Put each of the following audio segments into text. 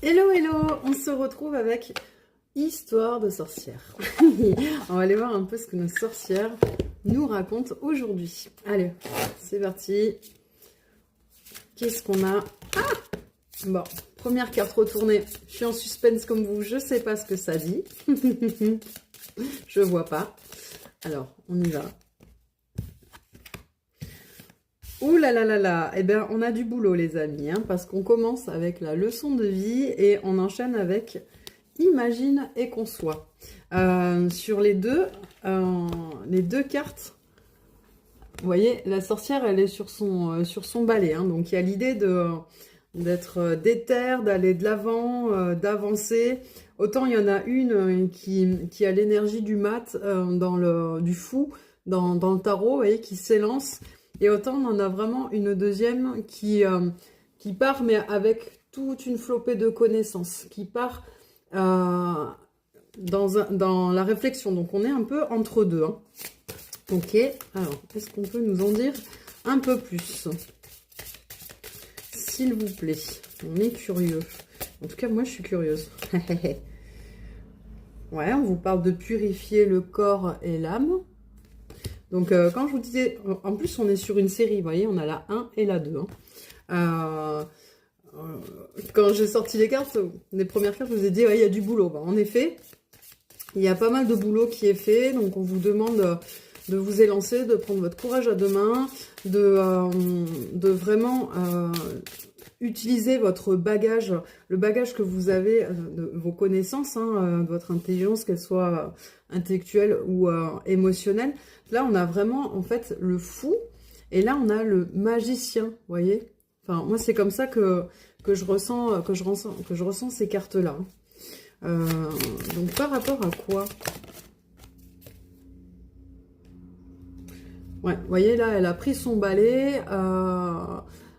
Hello, hello! On se retrouve avec Histoire de sorcière. On va aller voir un peu ce que nos sorcières nous racontent aujourd'hui. Allez, c'est parti. Qu'est-ce qu'on a? Ah! Bon, première carte retournée. Je suis en suspense comme vous, je sais pas ce que ça dit. Je vois pas. Alors, on y va. Ouh là là là là, eh bien on a du boulot les amis, hein, parce qu'on commence avec la leçon de vie et on enchaîne avec Imagine et conçoit. Sur les deux cartes, vous voyez, la sorcière elle est sur son balai, hein, donc il y a l'idée d'être déter, d'aller de l'avant, d'avancer. Autant il y en a une qui a l'énergie du mat, du fou, dans le tarot, vous voyez, qui s'élance. Et autant on en a vraiment une deuxième qui part, mais avec toute une flopée de connaissances, qui part dans la réflexion. Donc on est un peu entre deux. Hein. Ok, alors est-ce qu'on peut nous en dire un peu plus? S'il vous plaît, on est curieux. En tout cas, moi je suis curieuse. Ouais, on vous parle de purifier le corps et l'âme. Donc, quand je vous disais, en plus, on est sur une série, vous voyez, on a la 1 et la 2. Hein. Quand j'ai sorti les cartes, les premières cartes, je vous ai dit, ouais, il y a du boulot. Ben, en effet, il y a pas mal de boulot qui est fait. Donc, on vous demande de vous élancer, de prendre votre courage à deux mains, de vraiment utiliser votre bagage, le bagage que vous avez, de vos connaissances, hein, de votre intelligence, qu'elle soit intellectuelle ou émotionnelle. Là, on a vraiment, en fait, le fou, et là, on a le magicien, vous voyez. Enfin, moi, c'est comme ça que je ressens ces cartes-là. Donc, par rapport à quoi? Ouais, vous voyez, là, elle a pris son balai,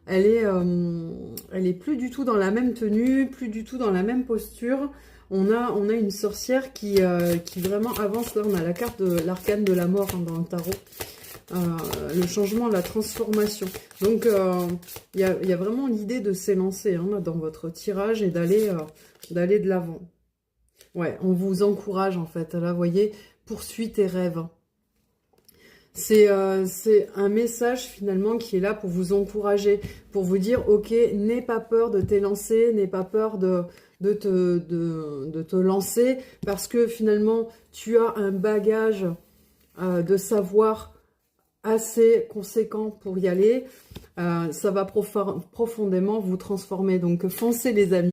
elle est plus du tout dans la même tenue, plus du tout dans la même posture. On a une sorcière qui vraiment avance. Là, on a la carte de l'arcane de la mort, hein, dans le tarot. Le changement, la transformation. Donc, il y a vraiment l'idée de s'élancer, hein, dans votre tirage et d'aller de l'avant. Ouais, on vous encourage, en fait. Là, vous voyez, poursuis tes rêves. C'est un message finalement qui est là pour vous encourager, pour vous dire, ok, n'aie pas peur de t'élancer, n'aie pas peur de te lancer, parce que finalement, tu as un bagage de savoir assez conséquent pour y aller. Ça va profondément vous transformer. Donc, foncez les amis.